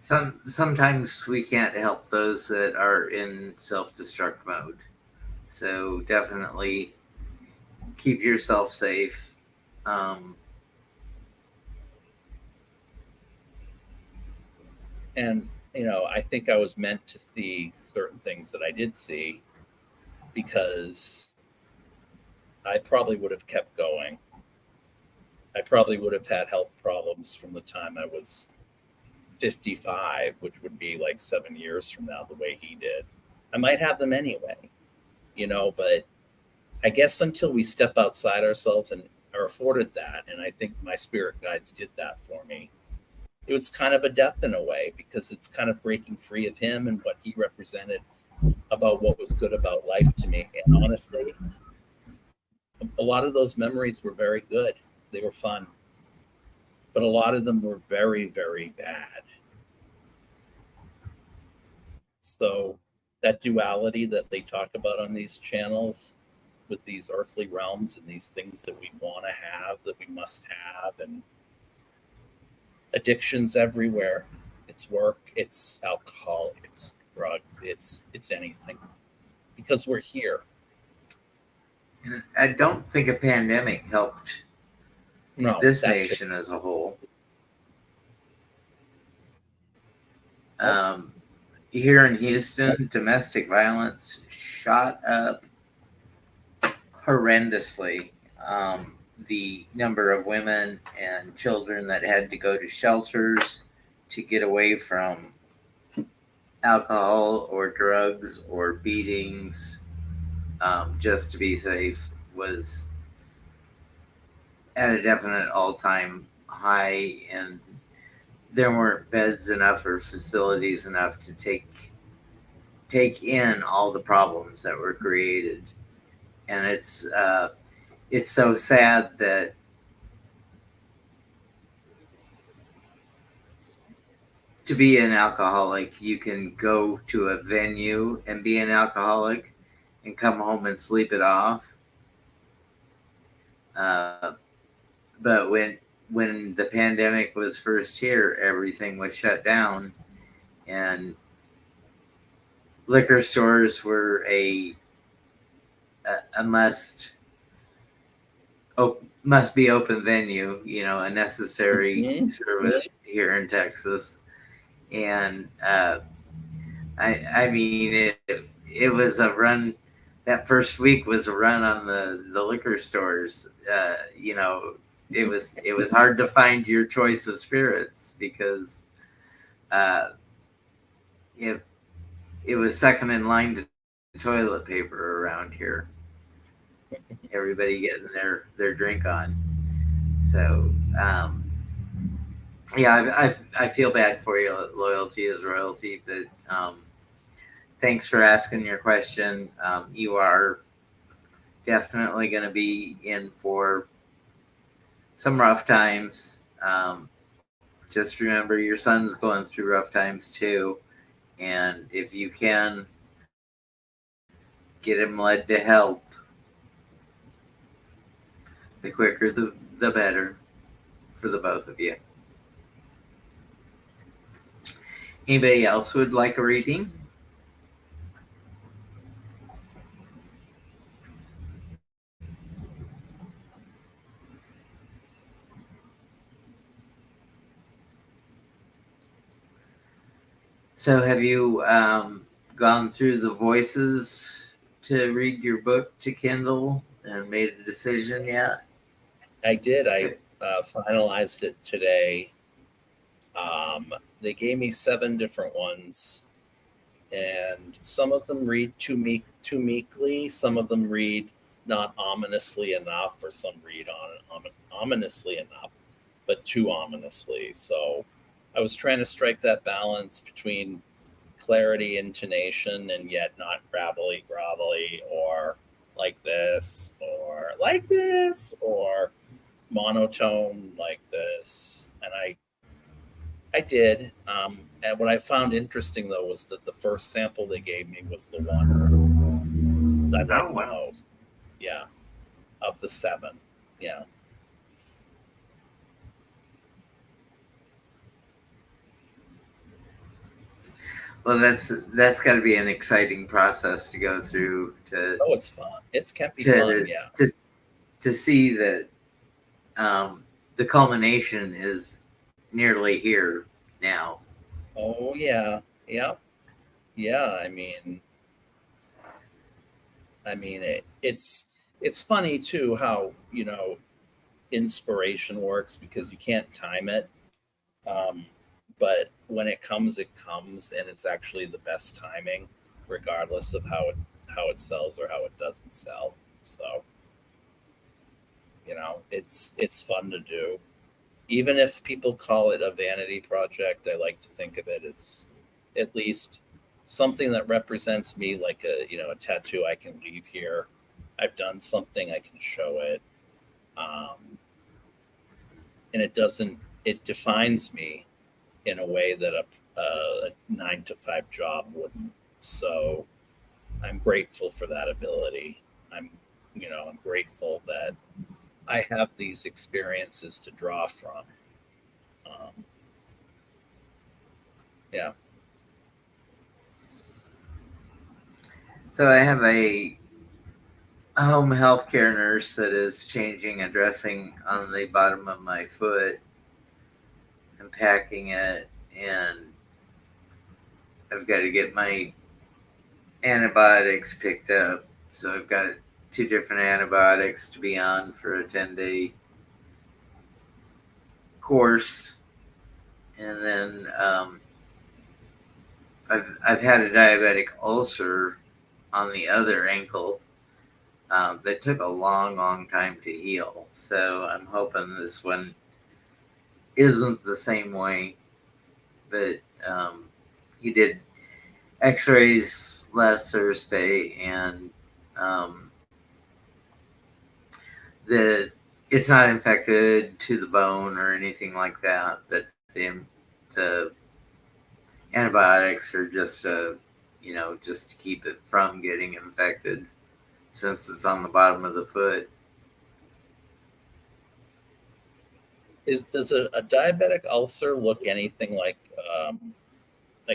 Sometimes we can't help those that are in self-destruct mode. So definitely keep yourself safe. And I think I was meant to see certain things that I did see, because I probably would have kept going. I probably would have had health problems from the time I was 55, which would be like 7 years from now, the way he did. I might have them anyway, but I guess until we step outside ourselves and are afforded that, and I think my spirit guides did that for me, it was kind of a death in a way, because it's kind of breaking free of him and what he represented about what was good about life to me. And honestly, a lot of those memories were very good. They were fun, but a lot of them were very, very bad. So that duality that they talk about on these channels, with these earthly realms and these things that we want to have, that we must have, and addictions everywhere. It's work, it's alcohol, it's drugs, it's anything, because we're here. And I don't think a pandemic helped this nation as a whole. here in Houston, domestic violence shot up horrendously. The number of women and children that had to go to shelters to get away from alcohol or drugs or beatings, just to be safe, was at a definite all-time high, and there weren't beds enough or facilities enough to take in all the problems that were created. And it's so sad that to be an alcoholic, you can go to a venue and be an alcoholic and come home and sleep it off. But when the pandemic was first here, everything was shut down, and liquor stores were a must be open venue, a necessary service here in Texas. And I mean, it was a run. That first week was a run on the liquor stores. It was hard to find your choice of spirits because it was second in line to toilet paper around here. Everybody getting their drink on. So yeah, I feel bad for you. Loyalty is royalty, but thanks for asking your question. You are definitely going to be in for some rough times. Just remember your son's going through rough times too. And if you can get him led to help, the quicker the better for the both of you. Anybody else would like a reading? So have you gone through the voices to read your book to Kindle and made a decision yet? I did. I finalized it today. They gave me 7 different ones, and some of them read too meekly. Some of them read not ominously enough, or some read ominously enough, but too ominously. So I was trying to strike that balance between clarity, intonation, and yet not gravelly, grovelly, or like this, or monotone like this. And I did. And what I found interesting though was that the first sample they gave me was the one I liked the most. Yeah, of the 7. Yeah. Well, that's got to be an exciting process to go through. Oh, it's fun. It can be fun. Yeah. To see that the culmination is nearly here now. Oh yeah. Yeah. Yeah. I mean, it's funny too how inspiration works, because you can't time it. But when it comes, and it's actually the best timing, regardless of how it sells or how it doesn't sell. So it's fun to do, even if people call it a vanity project. I like to think of it as at least something that represents me, like a tattoo I can leave here. I've done something, I can show it. And it defines me in a way that a 9-to-5 job wouldn't. So I'm grateful for that ability. I'm grateful that I have these experiences to draw from. Yeah. So I have a home health care nurse that is changing a dressing on the bottom of my foot and packing it, and I've got to get my antibiotics picked up. So I've got 2 different antibiotics to be on for a 10-day course. And then I've had a diabetic ulcer on the other ankle that took a long time to heal. So I'm hoping this one isn't the same way. But he did X-rays last Thursday, and it's not infected to the bone or anything like that. But the antibiotics are just just to keep it from getting infected, since it's on the bottom of the foot. Does a diabetic ulcer look anything like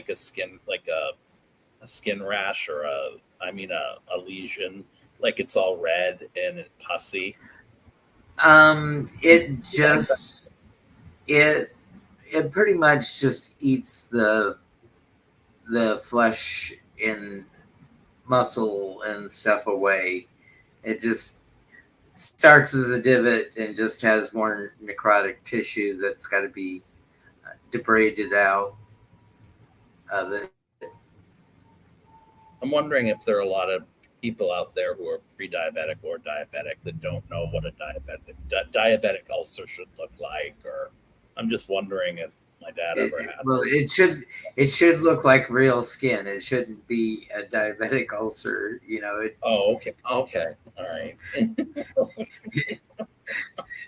a skin a skin rash or a lesion, like it's all red and pussy? It pretty much just eats the flesh and muscle and stuff away. It just starts as a divot and just has more necrotic tissue that's got to be debrided out of it. I'm wondering if there are a lot of people out there who are pre-diabetic or diabetic that don't know what a diabetic ulcer should look like, or I'm just wondering if my dad ever had. Well, it should look like real skin. It shouldn't be a diabetic ulcer. Oh, okay, all right.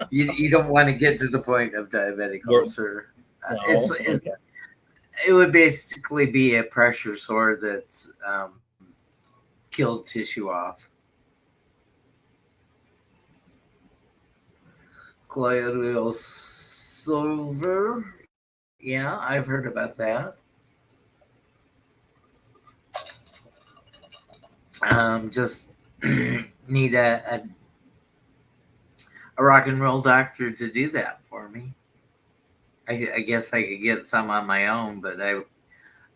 You don't want to get to the point of diabetic ulcer. No, okay. It would basically be a pressure sore that's killed tissue off. Colloidal silver. Yeah, I've heard about that. Just need a rock and roll doctor to do that for me. I guess I could get some on my own, but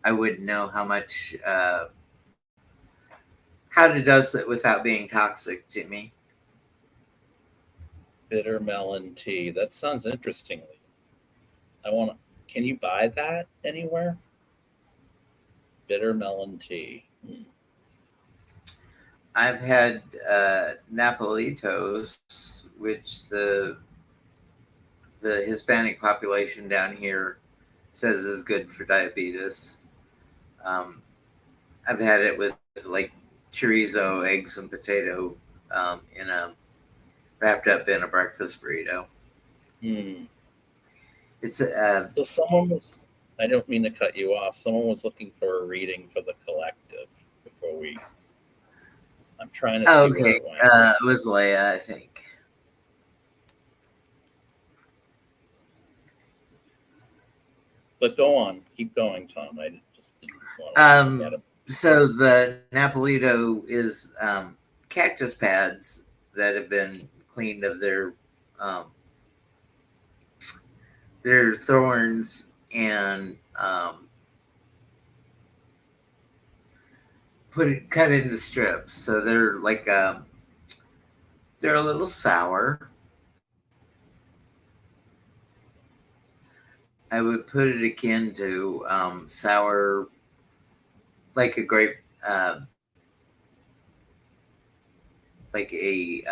I wouldn't know how much how to dose it without being toxic to me. Bitter melon tea. That sounds interesting. Can you buy that anywhere? Bitter melon tea. I've had Napolitos, which the Hispanic population down here says is good for diabetes. I've had it with like chorizo, eggs, and potato wrapped up in a breakfast burrito. It's So someone was. I don't mean to cut you off. Someone was looking for a reading for the collective before we. I'm trying to see okay. where it went. It was Leia, I think. But go on, keep going, Tom. I just didn't want to. So the Napolito is cactus pads that have been cleaned of their thorns and cut into strips. So they're like they're a little sour. I would put it akin to sour, like a grape, like a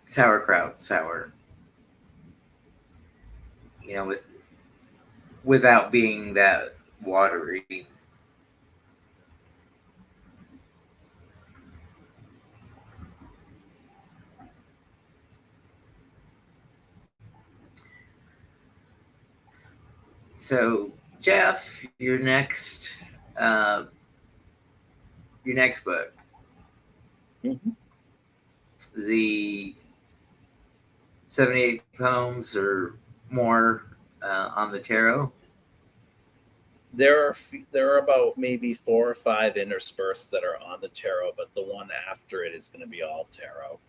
sauerkraut sour. Without being that watery. So, Jeff, your next book. Mm-hmm. The 78 poems or more on the tarot. There are about maybe 4 or 5 interspersed that are on the tarot, but the one after it is going to be all tarot.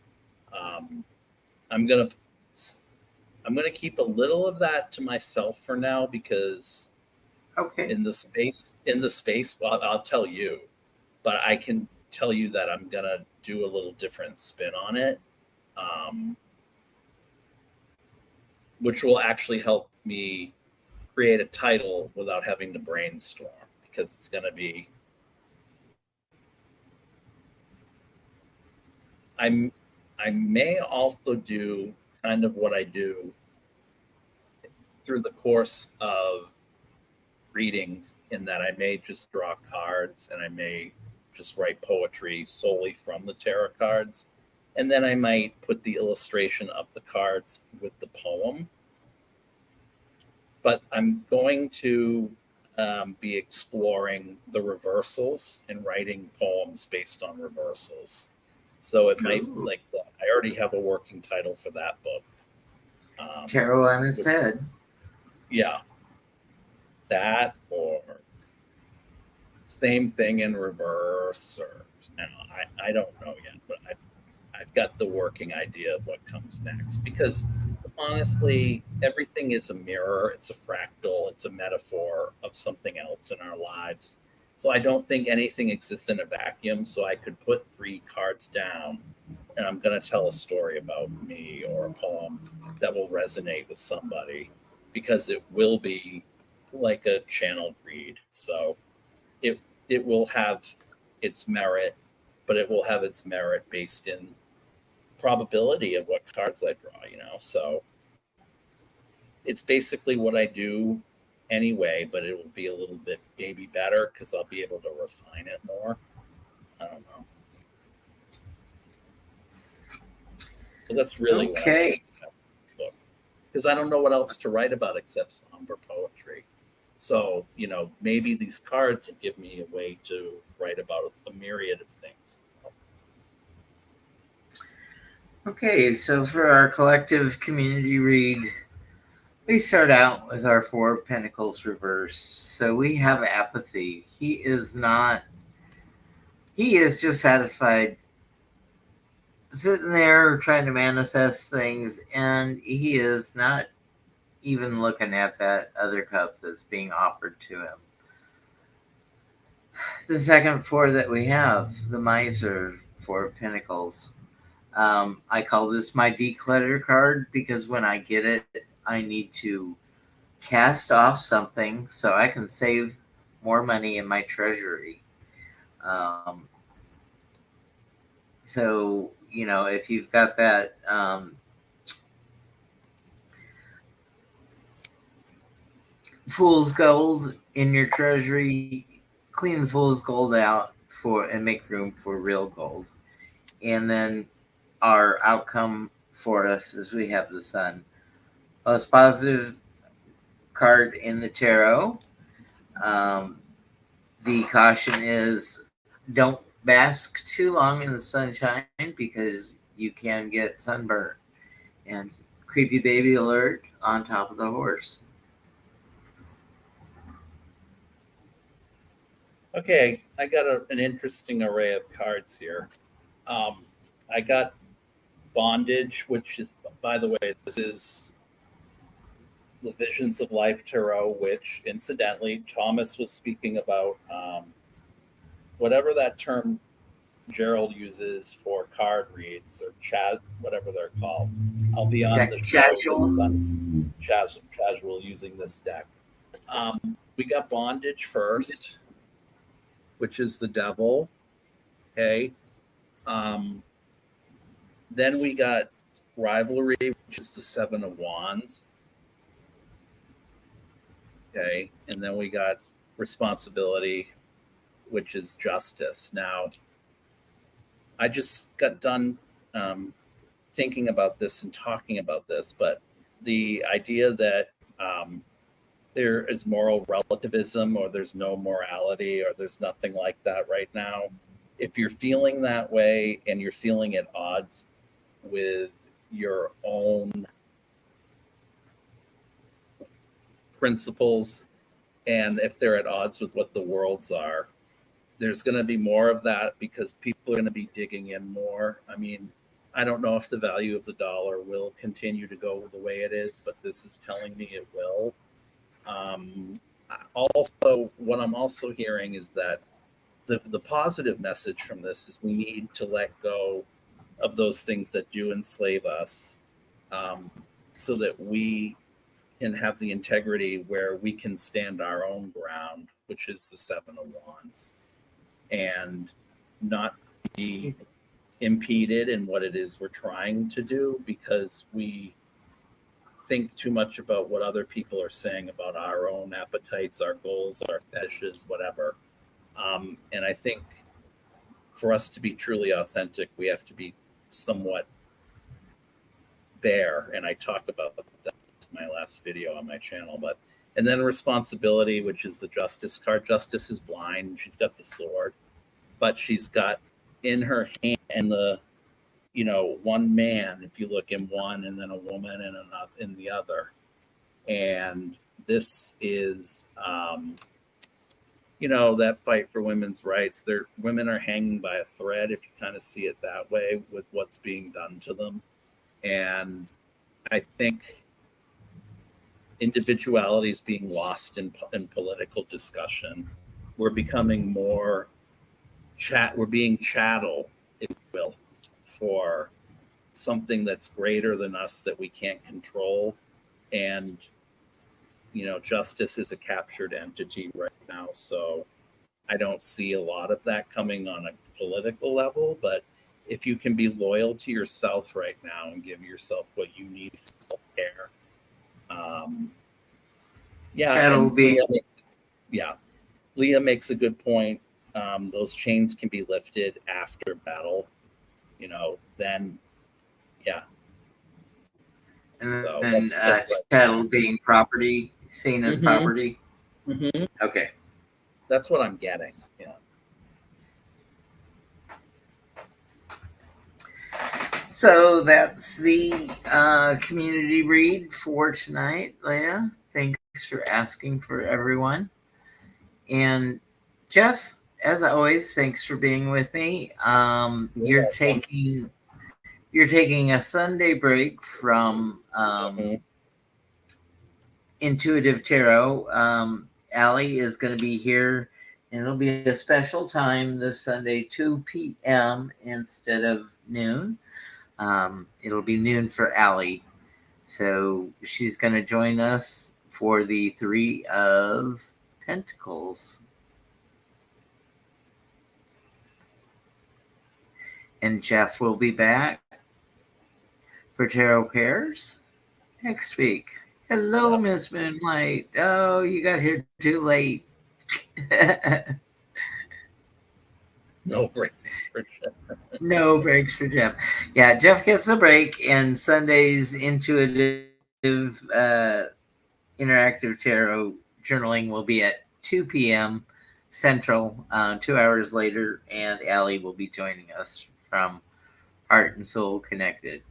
I'm going to I'm going to keep a little of that to myself for now because Okay. in the space, well, I'll tell you, but I can tell you that I'm going to do a little different spin on it, um, which will actually help me create a title without having to brainstorm because it's going to be I'm I may also do kind of what I do through the course of readings in that I may just draw cards and I may just write poetry solely from the tarot cards. And then I might put the illustration of the cards with the poem. But I'm going to be exploring the reversals and writing poems based on reversals. So it might Ooh. like I already have a working title for that book. Tarot on its which- head. Yeah, that or same thing in reverse, or I don't know yet, but I've got the working idea of what comes next because honestly, everything is a mirror, it's a fractal, it's a metaphor of something else in our lives. So I don't think anything exists in a vacuum. So I could put 3 cards down and I'm going to tell a story about me or a poem that will resonate with somebody because it will be like a channel read. So it will have its merit, but it will have its merit based in probability of what cards I draw. So it's basically what I do anyway, but it will be a little bit maybe better because I'll be able to refine it more. I don't know. So that's really what Okay. because I don't know what else to write about except somber poetry. So, maybe these cards will give me a way to write about a myriad of things. Okay, so for our collective community read, we start out with our 4 of Pentacles reversed. So we have apathy. He is just satisfied sitting there trying to manifest things, and he is not even looking at that other cup that's being offered to him. The second 4 that we have, the Miser, 4 of Pentacles. I call this my declutter card because when I get it, I need to cast off something so I can save more money in my treasury. So, if you've got that fool's gold in your treasury, clean the fool's gold out and make room for real gold. And then our outcome for us is we have the Sun. Most positive card in the tarot. The caution is don't bask too long in the sunshine because you can get sunburn. And creepy baby alert on top of the horse. Okay, I got an interesting array of cards here. I got Bondage, which is, by the way, this is the Visions of Life Tarot, which incidentally, Thomas was speaking about whatever that term Gerald uses for card reads or chat, whatever they're called. I'll be on the casual using this deck. We got Bondage first, which is the Devil. Okay. Then we got Rivalry, which is the 7 of Wands. Okay. And then we got Responsibility, which is Justice. Now, I just got done thinking about this and talking about this, but the idea that there is moral relativism or there's no morality or there's nothing like that right now. If you're feeling that way and you're feeling at odds with your own principles, and if they're at odds with what the worlds are, there's going to be more of that because people are going to be digging in more. I mean, I don't know if the value of the dollar will continue to go the way it is, but this is telling me it will. Also, what I'm also hearing is that the positive message from this is we need to let go of those things that do enslave us, so that we can have the integrity where we can stand our own ground, which is the Seven of Wands, and not be impeded in what it is we're trying to do because we think too much about what other people are saying about our own appetites, our goals, our fetishes, whatever. And I think for us to be truly authentic, we have to be somewhat bare. And I talk about that in my last video on my channel. But and then responsibility, which is the Justice card. Justice is blind. She's got the sword, but she's got in her hand the, one man, if you look in one, and then a woman and another in the other. And this is, that fight for women's rights. Women are hanging by a thread, if you kind of see it that way, with what's being done to them. And I think individuality is being lost in political discussion. We're becoming more we're being chattel, if you will, for something that's greater than us that we can't control. And justice is a captured entity right now, so I don't see a lot of that coming on a political level. But if you can be loyal to yourself right now and give yourself what you need for self-care, That'll be Leah makes a good point. Those chains can be lifted after battle, then and So then that's chattel being property, seen as property. Mhm. Okay. That's what I'm getting. So that's the community read for tonight, Leah. Thanks for asking for everyone. And Jeff, as always, thanks for being with me. You're taking a Sunday break from Intuitive Tarot. Allie is going to be here, and it'll be a special time this Sunday, 2 p.m. instead of noon. It'll be noon for Allie. So she's going to join us for the Three of Pentacles. And Jeff will be back for Tarot Pairs next week. Hello, Miss Moonlight. Oh, you got here too late. No breaks for Jeff. No breaks for Jeff. Yeah, Jeff gets a break, and Sunday's intuitive interactive tarot journaling will be at 2 p.m. Central, 2 hours later, and Allie will be joining us from Heart and Soul Connected.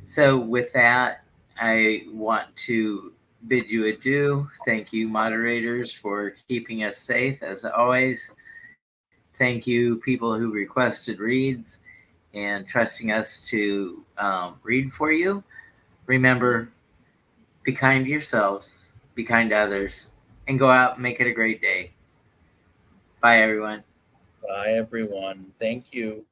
So with that, I want to bid you adieu. Thank you, moderators, for keeping us safe as always. Thank you, people who requested reads and trusting us to read for you. Remember, be kind to yourselves, be kind to others, and go out and make it a great day. Bye, everyone. Bye, everyone. Thank you.